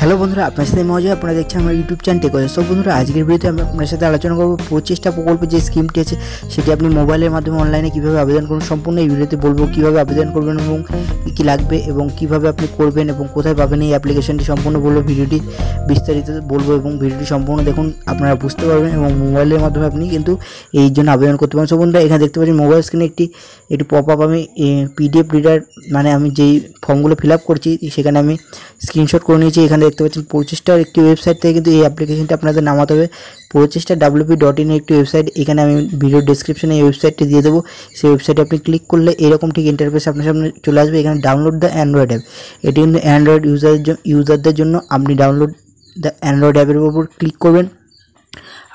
Hello বন্ধুরা, আপনার সাথে আমি অজয়। আপনারা দেখছেন আমার ইউটিউব চ্যানেল টেক আজয়। সব বন্ধুরা, আজকের ভিডিওতে আমি আপনার সাথে আলোচনা করব প্রচেষ্টা প্রকল্পের যে স্কিমটি আছে সেটি আপনি মোবাইলের মাধ্যমে অনলাইনে কীভাবে আবেদন করুন। সম্পূর্ণ এই ভিডিওতে বলবো কীভাবে আবেদন করবেন এবং কী লাগবে এবং কীভাবে আপনি করবেন এবং কোথায় পাবেন এই অ্যাপ্লিকেশনটি সম্পূর্ণ বলবো। ভিডিওটি বিস্তারিত বলবো এবং ভিডিওটি সম্পূর্ণ দেখুন, আপনারা বুঝতে পারবেন এবং মোবাইলের মাধ্যমে আপনি কিন্তু এই জন্য আবেদন করতে পারেন। সব বন্ধুরা, এখানে দেখতে পাচ্ছেন মোবাইল স্ক্রিনে একটি পপ আপ। আমি পিডিএফ রিডার মানে আমি যেই ফর্মগুলো ফিল আপ করছি সেখানে আমি স্ক্রিনশট করে নিয়েছি। এখানে দেখতে পাচ্ছেন প্রচেষ্টার একটি ওয়েবসাইট থেকে কিন্তু এই অ্যাপ্লিকেশনটা আপনাদের নামাতে হবে। প্রচেষ্টা wp.in এর একটি ওয়েবসাইট, এখানে আমি ভিডিও ডেসক্রিপশনে এই ওয়েবসাইটটি দিয়ে দেবো। সেই ওয়েবসাইটে আপনি ক্লিক করলে এরকম ঠিক ইন্টারফেস আপনার সামনে চলে আসবে। এখানে ডাউনলোড দ্য অ্যান্ড্রয়েড অ্যাপ, এটি কিন্তু অ্যান্ড্রয়েড ইউজারদের জন্য। আপনি ডাউনলোড দ্য অ্যান্ড্রয়েড অ্যাপের উপর ক্লিক করবেন,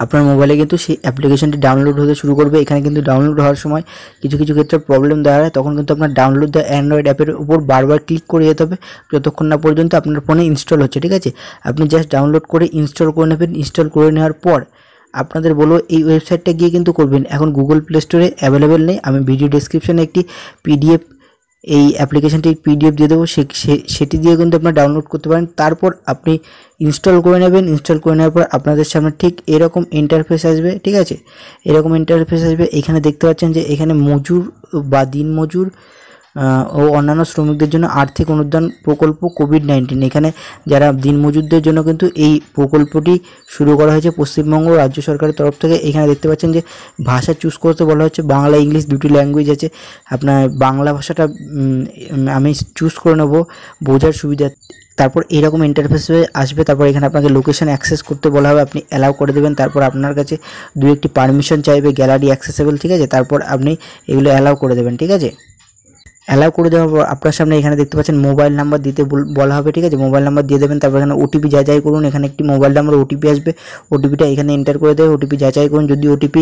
আপনার মোবাইলে কিন্তু সেই অ্যাপ্লিকেশনটি ডাউনলোড হতে শুরু করবে। এখানে কিন্তু ডাউনলোড হওয়ার সময় কিছু কিছু ক্ষেত্রে প্রবলেম দেওয়া হয়, তখন কিন্তু আপনার ডাউনলোড দ্য অ্যান্ড্রয়েড অ্যাপের উপর বারবার ক্লিক করে যেতে হবে যতক্ষণ না পর্যন্ত আপনার ফোনে ইনস্টল হচ্ছে। ঠিক আছে, আপনি জাস্ট ডাউনলোড করে ইনস্টল করে নেবেন। ইনস্টল করে নেওয়ার পর আপনাদের বলবো এই ওয়েবসাইটটা গিয়ে কিন্তু করবেন। এখন গুগল প্লে স্টোরে অ্যাভেলেবেল নেই, আমি ভিডিও ডেসক্রিপশনে একটি পিডিএফ এই অ্যাপ্লিকেশনটির পিডিএফ দিয়ে দেবো, সেটি দিয়ে কিন্তু আপনারা ডাউনলোড করতে পারেন। তারপর আপনি ইনস্টল করে নেবেন। ইনস্টল করে নেওয়ার পর আপনাদের সামনে ঠিক এরকম ইন্টারফেস আসবে। ঠিক আছে, এরকম ইন্টারফেস আসবে। এখানে দেখতে পাচ্ছেন যে এখানে মজুর বা দিনমজুর ও অন্যান্য শ্রমিকদের জন্য আর্থিক অনুদান প্রকল্প কোভিড-19। এখানে যারা দিনমজুরদের জন্য কিন্তু এই প্রকল্পটি শুরু করা হয়েছে পশ্চিমবঙ্গ রাজ্য সরকারের তরফ থেকে। এখানে দেখতে পাচ্ছেন যে ভাষা চুজ করতে বলা হচ্ছে, বাংলা ইংলিশ দুটি ল্যাঙ্গুয়েজ আছে। আপনার বাংলা ভাষাটা আমি চুজ করে নেব বোঝার সুবিধা। তারপর এইরকম ইন্টারফেসে আসবে। তারপর এখানে আপনাকে লোকেশন অ্যাক্সেস করতে বলা হবে, আপনি অ্যালাউ করে দেবেন। তারপর আপনার কাছে দু একটি পারমিশন চাইবে, গ্যালারি অ্যাক্সেসেবল। ঠিক আছে, তারপর আপনি এগুলো অ্যালাউ করে দেবেন। ঠিক আছে, অ্যালাউ করে দেওয়ার পর আপনার সামনে এখানে দেখতে পাচ্ছেন মোবাইল নাম্বার দিতে বলা হবে। ঠিক আছে, মোবাইল নাম্বার দিয়ে দেবেন। তারপর এখানে ওটিপি যাচাই করুন। এখানে একটি মোবাইল নাম্বার ওটিপি আসবে, ওটিপিটা এখানে এন্টার করে দেবে। ওটিপি যাচাই করুন, যদি ওটিপি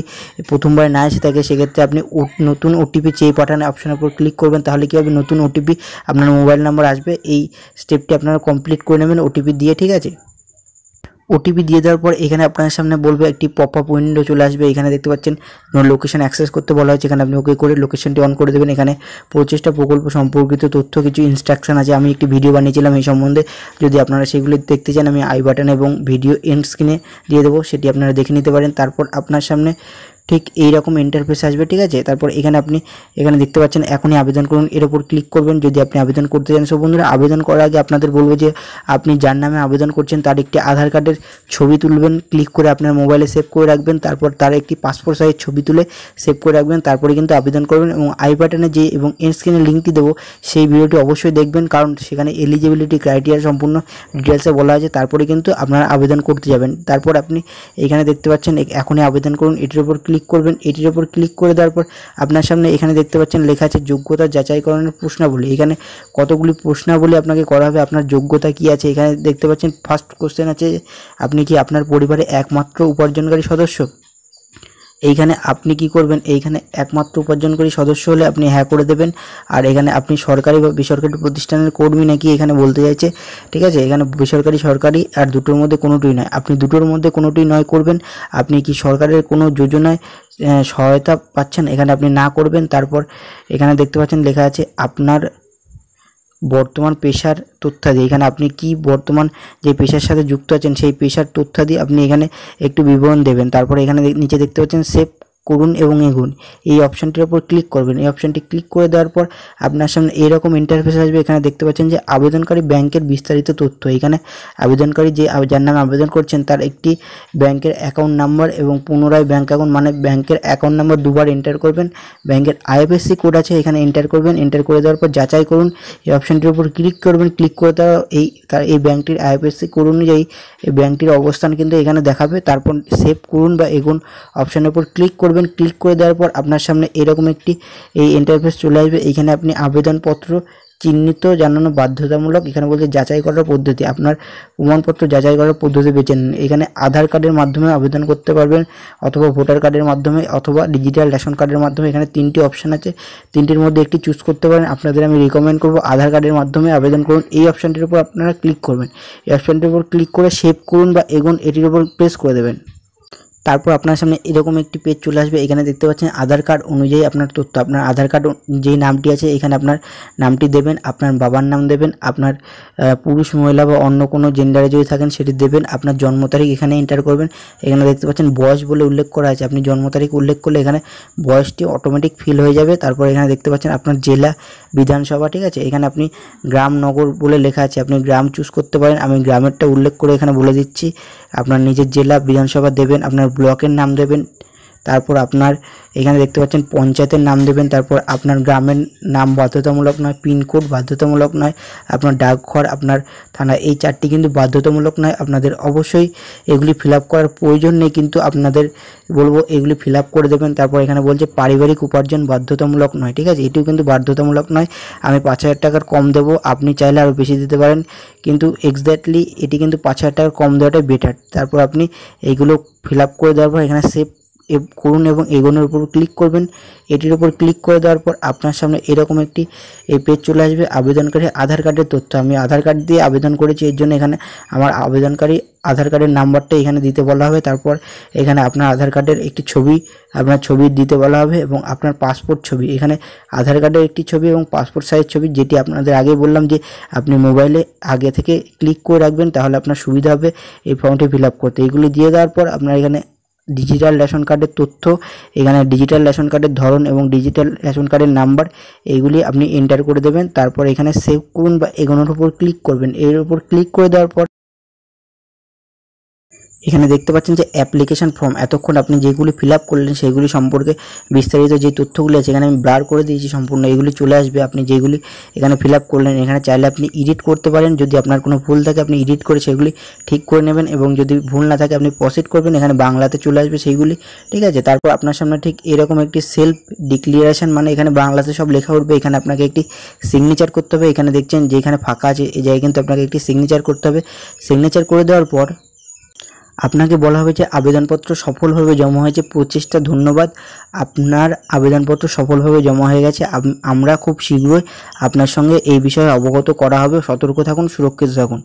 প্রথমবার না এসে থাকে সেক্ষেত্রে আপনি নতুন ওটিপি চেয়ে পাঠানোর অপশনের উপর ক্লিক করবেন। তাহলে কী হবে, নতুন ওটিপি আপনার মোবাইল নাম্বার আসবে। এই স্টেপটি আপনারা কমপ্লিট করে নেবেন ওটিপি দিয়ে। ঠিক আছে, ওটিপি দিয়ে দেওয়ার পর এখানে আপনার সামনে বলবে একটি পপ আপ উইন্ডো চলে আসবে। এখানে দেখতে পাচ্ছেন লোকেশন অ্যাক্সেস করতে বলা হয়েছে, এখানে আপনি ওকে করে লোকেশনটি অন করে দেবেন। এখানে প্রচেষ্টা প্রকল্প সম্পর্কিত তথ্য কিছু ইনস্ট্রাকশন আছে, আমি একটি ভিডিও বানিয়েছিলাম এই সম্বন্ধে। যদি আপনারা সেগুলি দেখতে চান আমি আই বাটন এবং ভিডিও এন্ড স্ক্রিনে দিয়ে দেবো, সেটি আপনারা দেখে নিতে পারেন। তারপর আপনার সামনে ঠিক এইরকম ইন্টারফেস আসবে। ঠিক আছে, তারপর এখানে দেখতে পাচ্ছেন এখনই আবেদন করুন, এর উপর ক্লিক করবেন যদি আপনি আবেদন করতে চান। সব বন্ধুরা, আবেদন করার আগে আপনাদের বলবো যে আপনি যার নামে আবেদন করছেন তার একটি আধার কার্ডের ছবি তুলবেন, ক্লিক করে আপনার মোবাইলে সেভ করে রাখবেন। তারপর তার একটি পাসপোর্ট সাইজ ছবি তুলে সেভ করে রাখবেন। তারপরে কিন্তু আবেদন করবেন এবং আই বাটনে যে এবং এন্ড স্ক্রিনে লিঙ্কটি দেবো সেই ভিডিওটি অবশ্যই দেখবেন, কারণ সেখানে এলিজিবিলিটি ক্রাইটেরিয়া সম্পূর্ণ ডিটেলসে বলা আছে। তারপরে কিন্তু আপনারা আবেদন করতে যাবেন। তারপর আপনি এখানে দেখতে পাচ্ছেন এখনই আবেদন করুন, এটির উপর ক্লিক করবেন। এটির উপর ক্লিক করে দেওয়ার পর আপনার সামনে এখানে দেখতে পাচ্ছেন লেখা আছে যোগ্যতা যাচাইকরণের প্রশ্নাবলী। এখানে কতগুলি প্রশ্নাবলী আপনাকে করা হবে, আপনার যোগ্যতা কি আছে। এখানে দেখতে পাচ্ছেন ফার্স্ট কোশ্চেন আছে, আপনি কি আপনার পরিবারে একমাত্র উপার্জনকারী সদস্য। এইখানে আপনি কি করবেন, এইখানে একমাত্র উপার্জনকারী সদস্য হলে আপনি হ্যাঁ করে দেবেন। আর এখানে আপনি সরকারি বা বেসরকারি প্রতিষ্ঠানের কর্মী নাকি এখানে বলতে চাইছে। ঠিক আছে, এখানে বেসরকারি সরকারি আর দুটোর মধ্যে কোনোটিই নয়, আপনি দুটোর মধ্যে কোনোটিই নয় করবেন। আপনি কি সরকারের কোনো যোজনায় সহায়তা পাচ্ছেন, এখানে আপনি না করবেন। তারপর এখানে দেখতে পাচ্ছেন লেখা আছে আপনার বর্তমান পেশার তথ্যাদি। এখানে আপনি কি বর্তমান যে পেশার সাথে যুক্ত আছেন সেই পেশার তথ্যাদি আপনি এখানে একটু বিবরণ দেবেন। তারপরে এখানে নিচে দেখতে পাচ্ছেন সেভ করুন এবং এগুন, এই অপশানটির উপর ক্লিক করবেন। এই অপশানটি ক্লিক করে দেওয়ার পর আপনার সামনে এইরকম ইন্টারফেস আসবে। এখানে দেখতে পাচ্ছেন যে আবেদনকারী ব্যাংকের বিস্তারিত তথ্য। এখানে আবেদনকারী যার নামে আবেদন করছেন তার একটি ব্যাংকের অ্যাকাউন্ট নাম্বার এবং পুনরায় ব্যাংক অ্যাকাউন্ট মানে ব্যাংকের অ্যাকাউন্ট নাম্বার দুবার এন্টার করবেন। ব্যাংকের আইএফএসসি কোড আছে এখানে এন্টার করবেন। এন্টার করে দেওয়ার পর যাচাই করুন, এই অপশানটির উপর ক্লিক করবেন। ক্লিক করে দেওয়া এই ব্যাংকটির আইএফএসসি কোড অনুযায়ী এই ব্যাংকটির অবস্থান কিন্তু এখানে দেখাবে। তারপর সেভ করুন বা এগুন অপশানের উপর ক্লিক করবেন। ক্লিক করে দেওয়ার পর আপনার সামনে এরকম একটি এই ইন্টারফেস চলে আসবে। এখানে আপনি আবেদনপত্র চিহ্নিত জানানো বাধ্যতামূলক, এখানে বলতে যাচাই করার পদ্ধতি, আপনার প্রমাণপত্র যাচাই করার পদ্ধতি বেছে নিন। এখানে আধার কার্ডের মাধ্যমে আবেদন করতে পারবেন অথবা ভোটার কার্ডের মাধ্যমে অথবা ডিজিটাল রেশন কার্ডের মাধ্যমে। এখানে তিনটি অপশান আছে, তিনটির মধ্যে একটি চুজ করতে পারেন। আপনাদের আমি রিকমেন্ড করব আধার কার্ডের মাধ্যমে আবেদন করুন। এই অপশানটির উপর আপনারা ক্লিক করবেন। এই অপশানটির উপর ক্লিক করে সেভ করুন বা এগুন এটির উপর প্রেস করে দেবেন। তারপর আপনার সামনে এরকম একটি পেজ চলে আসবে। এখানে দেখতে পাচ্ছেন আধার কার্ড অনুযায়ী আপনার তথ্য, আপনার আধার কার্ড যেই নামটি আছে এখানে আপনার নামটি দেবেন, আপনার বাবার নাম দেবেন, আপনার পুরুষ মহিলা বা অন্য কোনো জেন্ডারে যদি থাকেন সেটি দেবেন, আপনার জন্ম তারিখ এখানে এন্টার করবেন। এখানে দেখতে পাচ্ছেন বয়স বলে উল্লেখ করা আছে, আপনি জন্ম তারিখ উল্লেখ করলে এখানে বয়সটি অটোমেটিক ফিল হয়ে যাবে। তারপর এখানে দেখতে পাচ্ছেন আপনার জেলা, বিধানসভা, ঠিক আছে। এখানে আপনি গ্রাম, নগর বলে লেখা আছে, আপনি গ্রাম চুজ করতে পারেন। আমি গ্রামেরটা উল্লেখ করে এখানে বলে দিচ্ছি। আপনার নিজের জেলা, বিধানসভা দেবেন, আপনার ব্লকের নাম দেবেন, তারপর আপনার এখানে দেখতে পাচ্ছেন পঞ্চায়েতের নাম দেবেন, তারপর আপনার গ্রামের নাম বাধ্যতামূলক নয়, পিনকোড বাধ্যতামূলক নয়, আপনার ডাকঘর, আপনার থানা, এই চারটি কিন্তু বাধ্যতামূলক নয়। আপনাদের অবশ্যই এগুলি ফিল আপ করার প্রয়োজন নেই, কিন্তু আপনাদের বলবো এগুলি ফিল আপ করে দেবেন। তারপর এখানে বলছে পারিবারিক উপার্জন বাধ্যতামূলক নয়, ঠিক আছে, এটিও কিন্তু বাধ্যতামূলক নয়। আমি 5,000 টাকার কম দেবো, আপনি চাইলে আরও বেশি দিতে পারেন, কিন্তু এক্স্যাক্টলি এটি কিন্তু 5,000 টাকার কম দেওয়াটাই বেটার। তারপর আপনি এইগুলো ফিল আপ করে দেওয়ার পর এখানে সেভ করুন এবং এগোনোর উপর ক্লিক করবেন। এটির উপর ক্লিক করে দেওয়ার পর আপনার সামনে এরকম একটি এই পেজ চলে আসবে। আবেদনকারী আধার কার্ডের তথ্য, আমি আধার কার্ড দিয়ে আবেদন করেছি, এর জন্য এখানে আমার আবেদনকারী আধার কার্ডের নাম্বারটা এখানে দিতে বলা হবে। তারপর এখানে আপনার আধার কার্ডের একটি ছবি, আপনার ছবি দিতে বলা হবে এবং আপনার পাসপোর্ট ছবি, এখানে আধার কার্ডের একটি ছবি এবং পাসপোর্ট সাইজ ছবি, যেটি আপনাদের আগে বললাম যে আপনি মোবাইলে আগে থেকে ক্লিক করে রাখবেন, তাহলে আপনার সুবিধা হবে এই ফর্মটি ফিল আপ করতে। এগুলি দিয়ে দেওয়ার পর আপনার এখানে ডিজিটাল রেশন কার্ডের তথ্য, এখানে ডিজিটাল রেশন কার্ডের ধরন এবং ডিজিটাল রেশন কার্ডের নাম্বার, এইগুলি আপনি এন্টার করে দেবেন। তারপর এখানে সেভ করুন বা এগোনোর উপর ক্লিক করবেন। এর উপর ক্লিক করে দেওয়ার পর এখানে দেখতে পাচ্ছেন যে অ্যাপ্লিকেশন ফর্ম, এতক্ষণ আপনি যেগুলি ফিল আপ করলেন সেগুলি সম্পর্কে বিস্তারিত যে তথ্যগুলি আছে এখানে আমি ব্লার করে দিয়েছি সম্পূর্ণ, এগুলি চলে আসবে। আপনি যেগুলি এখানে ফিল আপ করলেন এখানে চাইলে আপনি এডিট করতে পারেন, যদি আপনার কোনো ভুল থাকে আপনি এডিট করে সেগুলি ঠিক করে নেবেন, এবং যদি ভুল না থাকে আপনি প্রসিড করবেন, এখানে বাংলাতে চলে আসবে সেইগুলি, ঠিক আছে। তারপর আপনার সামনে ঠিক এরকম একটি সেলফ ডিক্লিয়ারেশন, মানে এখানে বাংলাতে সব লেখা উঠবে, এখানে আপনাকে একটি সিগনেচার করতে হবে। এখানে দেখছেন যে এখানে ফাঁকা আছে, এই জায়গায় কিন্তু আপনাকে একটি সিগনেচার করতে হবে। সিগনেচার করে দেওয়ার পর আপনাকে বলা হবে যে আবেদনপত্র সফলভাবে জমা হয়েছে, প্রচেষ্টা ধন্যবাদ, আপনার আবেদনপত্র সফলভাবে জমা হয়ে গেছে, আমরা খুব শীঘ্রই আপনার সঙ্গে এই বিষয়ে অবগত করা হবে, সতর্ক থাকুন, সুরক্ষিত থাকুন।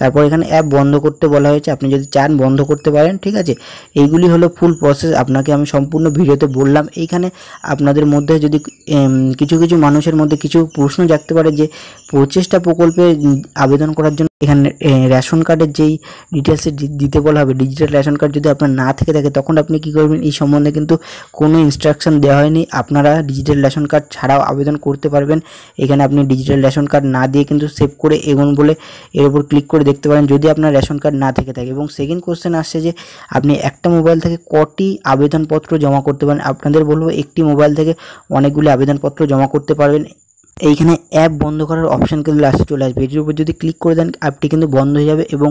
তারপর এখানে অ্যাপ বন্ধ করতে বলা হয়েছে, আপনি যদি চান বন্ধ করতে পারেন, ঠিক আছে। এইগুলি হলো ফুল প্রসেস, আপনাকে আমি সম্পূর্ণ ভিডিওতে বললাম। এইখানে আপনাদের মধ্যে যদি কিছু কিছু মানুষের মধ্যে কিছু প্রশ্ন জাগতে পারে যে প্রচেষ্টা প্রকল্পে আবেদন করার জন্য এখানে রেশন কার্ডের যেই ডিটেলসে দিতে বলা হবে, ডিজিটাল রেশন কার্ড যদি আপনার না থেকে থাকে তখন আপনি কি করবেন, এই সম্বন্ধে কিন্তু কোনো ইনস্ট্রাকশন দেওয়া হয়নি। আপনারা ডিজিটাল রেশন কার্ড ছাড়াও আবেদন করতে পারবেন। এখানে আপনি ডিজিটাল রেশন কার্ড না দিয়ে কিন্তু সেভ করে এগোন বলে এর উপর ক্লিক করে দেখতে পারেন যদি আপনার রেশন কার্ড না থেকে থাকে। এবং সেকেন্ড কোশ্চেন আসছে যে আপনি একটা মোবাইল থেকে কটি আবেদনপত্র জমা করতে পারেন। আপনাদের বলবো একটি মোবাইল থেকে অনেকগুলি আবেদনপত্র জমা করতে পারবেন। এইখানে অ্যাপ বন্ধ করার অপশান কিন্তু লাস্টে চলে আসবে, এটির উপর যদি ক্লিক করে দেন অ্যাপটি কিন্তু বন্ধ হয়ে যাবে এবং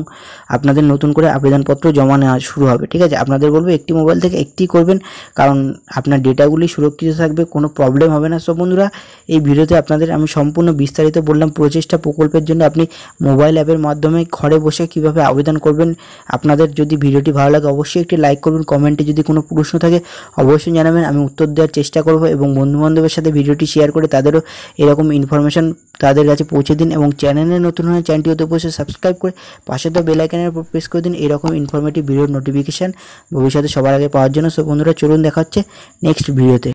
আপনাদের নতুন করে আবেদনপত্র জমা নেওয়া শুরু হবে, ঠিক আছে। আপনাদের বলবো একটি মোবাইল থেকে একটি করবেন, কারণ আপনার ডেটাগুলি সুরক্ষিত থাকবে, কোনো প্রবলেম হবে না। সব বন্ধুরা, এই ভিডিওতে আপনাদের আমি সম্পূর্ণ বিস্তারিত বললাম প্রচেষ্টা প্রকল্পের জন্য আপনি মোবাইল অ্যাপের মাধ্যমে ঘরে বসে কিভাবে আবেদন করবেন। আপনাদের যদি ভিডিওটি ভালো লাগে অবশ্যই একটি লাইক করবেন, কমেন্টে যদি কোনো প্রশ্ন থাকে অবশ্যই জানাবেন, আমি উত্তর দেওয়ার চেষ্টা করব, এবং বন্ধুবান্ধবের সাথে ভিডিওটি শেয়ার করে তাদেরও এরকম ইনফরমেশন তাদের কাছে পৌঁছে দিন। এবং চ্যানেলে নতুন হয়ে চ্যানেলটি হতে অবশ্যই সাবস্ক্রাইব করে পাশে তো বেল আইকনের উপর প্রেস করে দিন এরকম ইনফরমেটিভ ভিডিওর নোটিফিকেশান ভবিষ্যতে সবার আগে পাওয়ার জন্য। সব বন্ধুরা চলুন দেখা হচ্ছে নেক্সট ভিডিওতে।